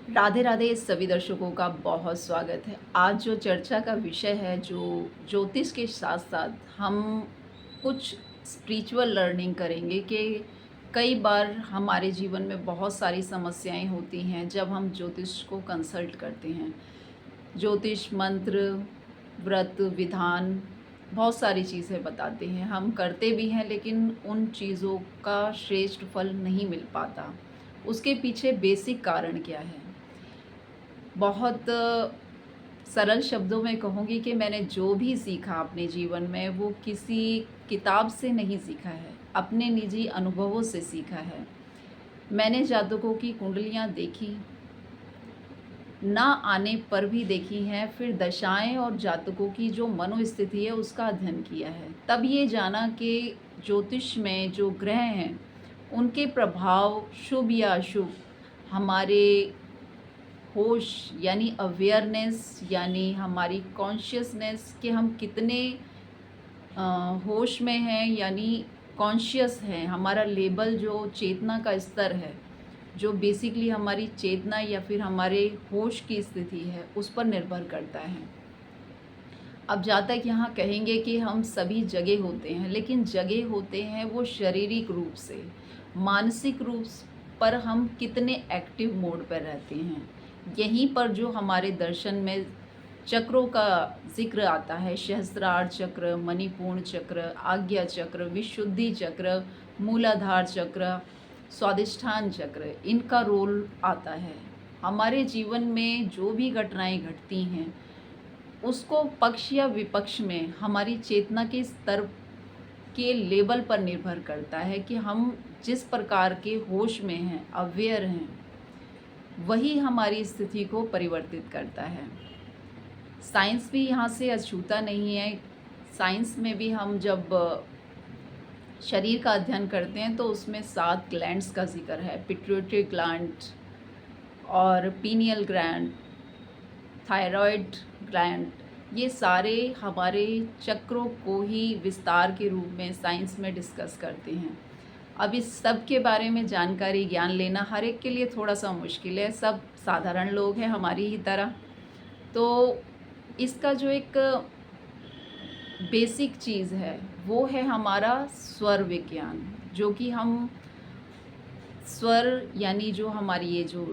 राधे राधे सभी दर्शकों का बहुत स्वागत है। आज जो चर्चा का विषय है, जो ज्योतिष के साथ साथ हम कुछ स्पिरिचुअल लर्निंग करेंगे कि कई बार हमारे जीवन में बहुत सारी समस्याएं होती हैं जब हम ज्योतिष को कंसल्ट करते हैं। ज्योतिष मंत्र, व्रत, विधान, बहुत सारी चीज़ें बताते हैं, हम करते भी हैं, लेकिन उन चीज़ों का श्रेष्ठ फल नहीं मिल पाता। उसके पीछे बेसिक कारण क्या है? बहुत सरल शब्दों में कहूँगी कि मैंने जो भी सीखा अपने जीवन में वो किसी किताब से नहीं सीखा है, अपने निजी अनुभवों से सीखा है। मैंने जातकों की कुंडलियाँ देखी, ना आने पर भी देखी हैं, फिर दशाएं और जातकों की जो मनोस्थिति है उसका अध्ययन किया है। तब ये जाना कि ज्योतिष में जो ग्रह हैं उनके प्रभाव शुभ या अशुभ हमारे होश यानी अवेयरनेस यानी हमारी कॉन्शियसनेस कि हम कितने होश में हैं यानी कॉन्शियस हैं, हमारा लेवल जो चेतना का स्तर है, जो बेसिकली हमारी चेतना या फिर हमारे होश की स्थिति है, उस पर निर्भर करता है। अब जहाँ तक यहाँ कहेंगे कि हम सभी जगह होते हैं, लेकिन जगह होते हैं वो शारीरिक रूप से, मानसिक रूप पर हम कितने एक्टिव मोड पर रहते हैं। यहीं पर जो हमारे दर्शन में चक्रों का जिक्र आता है, सहस्त्रार चक्र, मणिपूर्ण चक्र, आज्ञा चक्र, विशुद्धि चक्र, मूलाधार चक्र, स्वादिष्ठान चक्र, इनका रोल आता है। हमारे जीवन में जो भी घटनाएं घटती हैं उसको पक्ष या विपक्ष में हमारी चेतना के स्तर के लेवल पर निर्भर करता है कि हम जिस प्रकार के होश में हैं, अवेयर हैं, वही हमारी स्थिति को परिवर्तित करता है। साइंस भी यहाँ से अछूता नहीं है। साइंस में भी हम जब शरीर का अध्ययन करते हैं तो उसमें 7 ग्लैंड्स का जिक्र है, पिट्यूटरी ग्लैंड और पीनियल ग्लैंड, थायराइड ग्लैंड। ये सारे हमारे चक्रों को ही विस्तार के रूप में साइंस में डिस्कस करते हैं। अब इस सब के बारे में जानकारी, ज्ञान लेना हर एक के लिए थोड़ा सा मुश्किल है। सब साधारण लोग हैं हमारी ही तरह। तो इसका जो एक बेसिक चीज़ है वो है हमारा स्वर विज्ञान, जो कि हम स्वर यानी जो हमारी ये जो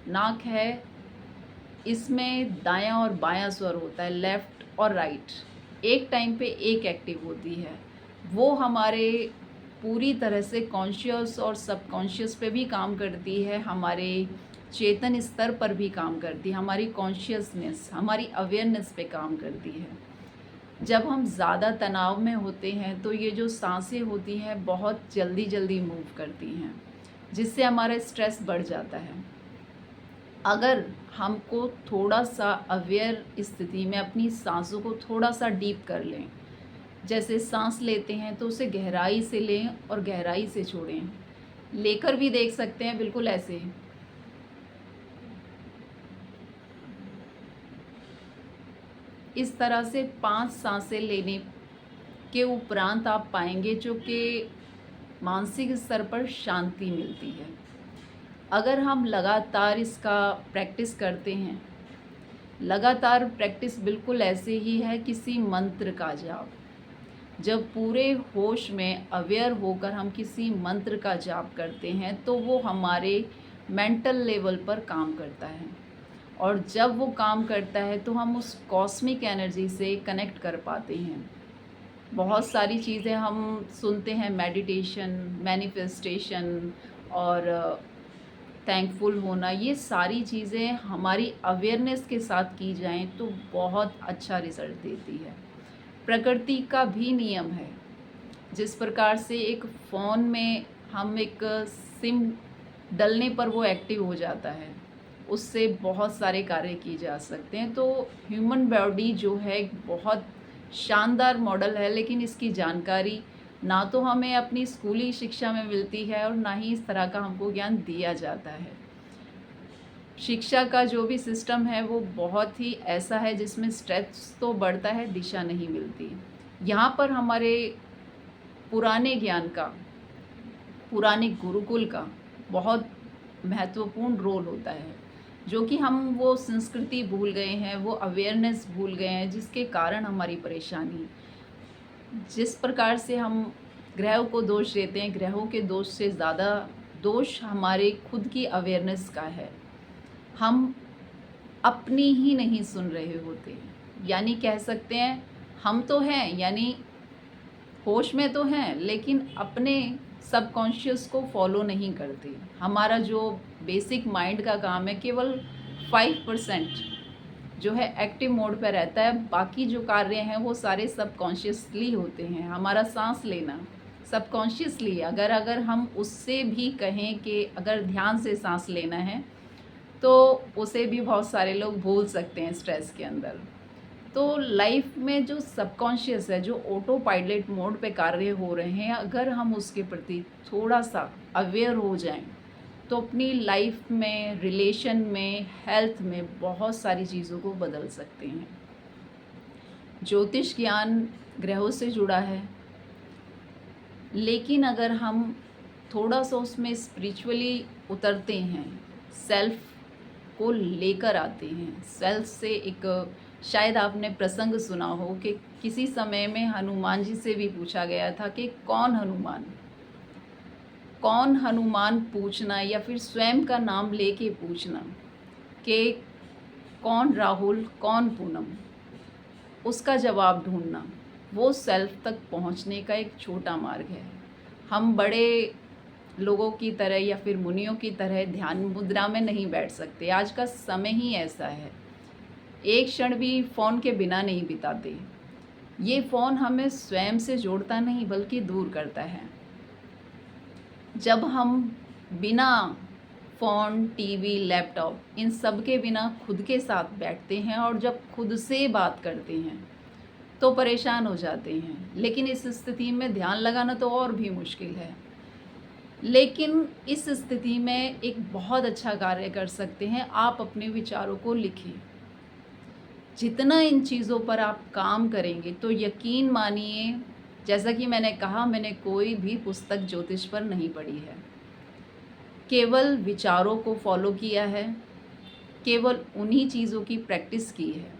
नाक है, इसमें दायां और बायां स्वर होता है, लेफ़्ट और राइट, एक टाइम पे एक एक्टिव होती है। वो हमारे पूरी तरह से कॉन्शियस और सबकॉन्शियस पे भी काम करती है, हमारे चेतन स्तर पर भी काम करती है, हमारी कॉन्शियसनेस, हमारी अवेयरनेस पे काम करती है। जब हम ज़्यादा तनाव में होते हैं तो ये जो सांसें होती हैं बहुत जल्दी जल्दी मूव करती हैं, जिससे हमारा स्ट्रेस बढ़ जाता है। अगर हमको थोड़ा सा अवेयर स्थिति में अपनी सांसों को थोड़ा सा डीप कर लें, जैसे सांस लेते हैं तो उसे गहराई से लें और गहराई से छोड़ें, लेकर भी देख सकते हैं बिल्कुल ऐसे। इस तरह से 5 सांसें लेने के उपरांत आप पाएंगे जो कि मानसिक स्तर पर शांति मिलती है। अगर हम लगातार इसका प्रैक्टिस करते हैं, लगातार प्रैक्टिस बिल्कुल ऐसे ही है किसी मंत्र का जाप। जब पूरे होश में अवेयर होकर हम किसी मंत्र का जाप करते हैं तो वो हमारे मेंटल लेवल पर काम करता है, और जब वो काम करता है तो हम उस कॉस्मिक एनर्जी से कनेक्ट कर पाते हैं। बहुत सारी चीज़ें हम सुनते हैं, मेडिटेशन, मैनिफेस्टेशन और थैंकफुल होना, ये सारी चीज़ें हमारी अवेयरनेस के साथ की जाएं तो बहुत अच्छा रिज़ल्ट देती है। प्रकृति का भी नियम है, जिस प्रकार से एक फ़ोन में हम एक सिम डलने पर वो एक्टिव हो जाता है, उससे बहुत सारे कार्य किए जा सकते हैं। तो ह्यूमन बॉडी जो है एक बहुत शानदार मॉडल है, लेकिन इसकी जानकारी ना तो हमें अपनी स्कूली शिक्षा में मिलती है और ना ही इस तरह का हमको ज्ञान दिया जाता है। शिक्षा का जो भी सिस्टम है वो बहुत ही ऐसा है जिसमें स्ट्रेस तो बढ़ता है, दिशा नहीं मिलती। यहाँ पर हमारे पुराने ज्ञान का, पुराने गुरुकुल का बहुत महत्वपूर्ण रोल होता है। जो कि हम वो संस्कृति भूल गए हैं, वो अवेयरनेस भूल गए हैं, जिसके कारण हमारी परेशानी। जिस प्रकार से हम ग्रहों को दोष देते हैं, ग्रहों के दोष से ज़्यादा दोष हमारे खुद की अवेयरनेस का है। हम अपनी ही नहीं सुन रहे होते, यानी कह सकते हैं हम तो हैं, यानी होश में तो हैं, लेकिन अपने सबकॉन्शियस को फॉलो नहीं करते। हमारा जो बेसिक माइंड का काम है केवल 5% जो है एक्टिव मोड पे रहता है, बाकी जो कार्य हैं वो सारे सबकॉन्शियसली होते हैं। हमारा सांस लेना सबकॉन्शियसली, अगर अगर हम उससे भी कहें कि अगर ध्यान से सांस लेना है तो उसे भी बहुत सारे लोग भूल सकते हैं स्ट्रेस के अंदर। तो लाइफ में जो सबकॉन्शियस है, जो ऑटो पायलट मोड पे कार्य हो रहे हैं, अगर हम उसके प्रति थोड़ा सा अवेयर हो जाएं तो अपनी लाइफ में, रिलेशन में, हेल्थ में बहुत सारी चीज़ों को बदल सकते हैं। ज्योतिष ज्ञान ग्रहों से जुड़ा है, लेकिन अगर हम थोड़ा सा उसमें स्पिरिचुअली उतरते हैं, सेल्फ को लेकर आते हैं, सेल्फ से एक, शायद आपने प्रसंग सुना हो कि किसी समय में हनुमान जी से भी पूछा गया था कि कौन हनुमान, कौन हनुमान पूछना या फिर स्वयं का नाम लेके पूछना कि कौन राहुल, कौन पूनम, उसका जवाब ढूंढना, वो सेल्फ तक पहुंचने का एक छोटा मार्ग है। हम बड़े लोगों की तरह या फिर मुनियों की तरह ध्यान मुद्रा में नहीं बैठ सकते। आज का समय ही ऐसा है, एक क्षण भी फ़ोन के बिना नहीं बिताते। ये फ़ोन हमें स्वयं से जोड़ता नहीं बल्कि दूर करता है। जब हम बिना फ़ोन, टीवी, लैपटॉप, इन सब के बिना खुद के साथ बैठते हैं और जब खुद से बात करते हैं तो परेशान हो जाते हैं। लेकिन इस स्थिति में ध्यान लगाना तो और भी मुश्किल है। लेकिन इस स्थिति में एक बहुत अच्छा कार्य कर सकते हैं, आप अपने विचारों को लिखें। जितना इन चीज़ों पर आप काम करेंगे तो यकीन मानिए, जैसा कि मैंने कहा, मैंने कोई भी पुस्तक ज्योतिष पर नहीं पढ़ी है, केवल विचारों को फॉलो किया है, केवल उन्हीं चीज़ों की प्रैक्टिस की है।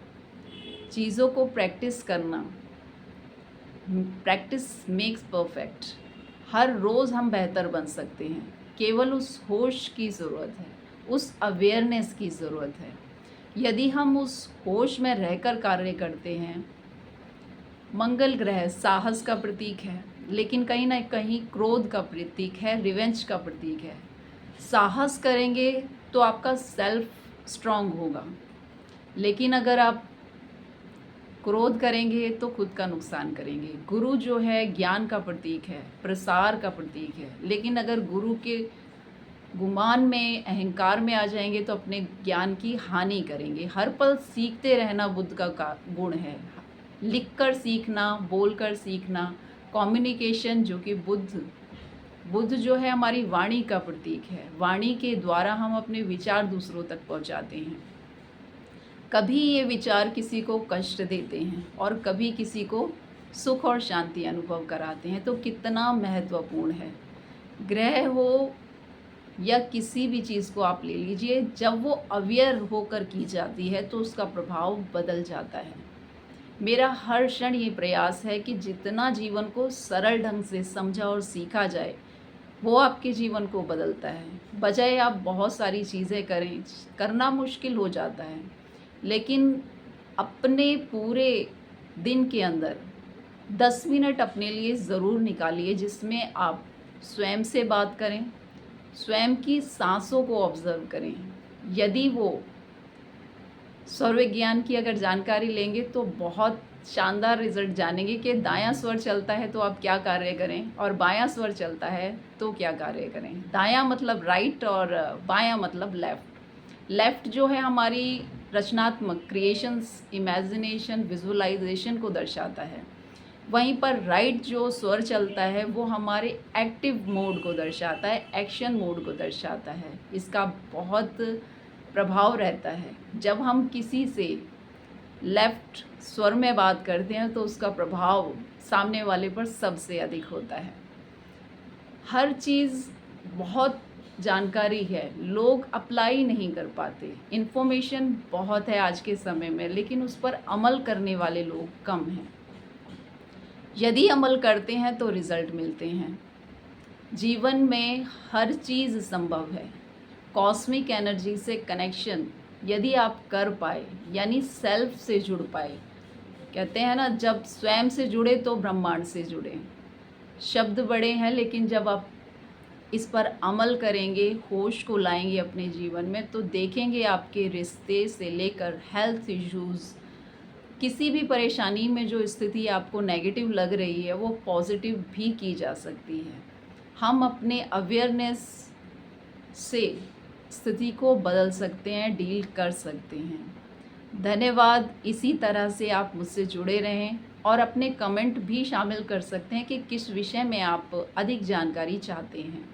चीज़ों को प्रैक्टिस करना, प्रैक्टिस मेक्स परफेक्ट। हर रोज़ हम बेहतर बन सकते हैं, केवल उस होश की ज़रूरत है, उस अवेयरनेस की ज़रूरत है। यदि हम उस होश में रहकर कार्य करते हैं, मंगल ग्रह साहस का प्रतीक है, लेकिन कहीं ना कहीं क्रोध का प्रतीक है, रिवेंज का प्रतीक है। साहस करेंगे तो आपका सेल्फ स्ट्रांग होगा, लेकिन अगर आप क्रोध करेंगे तो खुद का नुकसान करेंगे। गुरु जो है ज्ञान का प्रतीक है, प्रसार का प्रतीक है, लेकिन अगर गुरु के गुमान में, अहंकार में आ जाएंगे तो अपने ज्ञान की हानि करेंगे। हर पल सीखते रहना बुद्ध का गुण है। लिखकर सीखना, बोलकर सीखना, कम्युनिकेशन, जो कि बुद्ध जो है हमारी वाणी का प्रतीक है। वाणी के द्वारा हम अपने विचार दूसरों तक पहुंचाते हैं। कभी ये विचार किसी को कष्ट देते हैं और कभी किसी को सुख और शांति अनुभव कराते हैं। तो कितना महत्वपूर्ण है। ग्रह हो या किसी भी चीज़ को आप ले लीजिए, जब वो अवेयर होकर की जाती है तो उसका प्रभाव बदल जाता है। मेरा हर क्षण ये प्रयास है कि जितना जीवन को सरल ढंग से समझा और सीखा जाए, वो आपके जीवन को बदलता है। बजाय आप बहुत सारी चीज़ें करें, करना मुश्किल हो जाता है, लेकिन अपने पूरे दिन के अंदर 10 मिनट अपने लिए ज़रूर निकालिए, जिसमें आप स्वयं से बात करें, स्वयं की सांसों को ऑब्जर्व करें। यदि वो स्वरविज्ञान की अगर जानकारी लेंगे तो बहुत शानदार रिजल्ट जानेंगे कि दायां स्वर चलता है तो आप क्या कार्य करें और बायां स्वर चलता है तो क्या कार्य करें। दायां मतलब राइट और बायां मतलब लेफ़्ट। लेफ़्ट जो है हमारी रचनात्मक क्रिएशंस, इमेजिनेशन, विजुअलाइजेशन को दर्शाता है। वहीं पर राइट जो स्वर चलता है वो हमारे एक्टिव मोड को दर्शाता है, एक्शन मोड को दर्शाता है। इसका बहुत प्रभाव रहता है। जब हम किसी से लेफ़्ट स्वर में बात करते हैं तो उसका प्रभाव सामने वाले पर सबसे अधिक होता है। हर चीज़ बहुत जानकारी है, लोग अप्लाई नहीं कर पाते। इन्फॉर्मेशन बहुत है आज के समय में, लेकिन उस पर अमल करने वाले लोग कम हैं। यदि अमल करते हैं तो रिज़ल्ट मिलते हैं। जीवन में हर चीज़ संभव है। कॉस्मिक एनर्जी से कनेक्शन यदि आप कर पाए, यानी सेल्फ से जुड़ पाए, कहते हैं ना, जब स्वयं से जुड़े तो ब्रह्मांड से जुड़े। शब्द बड़े हैं, लेकिन जब आप इस पर अमल करेंगे, होश को लाएंगे अपने जीवन में, तो देखेंगे आपके रिश्ते से लेकर हेल्थ इश्यूज़, किसी भी परेशानी में जो स्थिति आपको नेगेटिव लग रही है वो पॉजिटिव भी की जा सकती है। हम अपने अवेयरनेस से स्थिति को बदल सकते हैं, डील कर सकते हैं। धन्यवाद। इसी तरह से आप मुझसे जुड़े रहें और अपने कमेंट भी शामिल कर सकते हैं कि किस विषय में आप अधिक जानकारी चाहते हैं।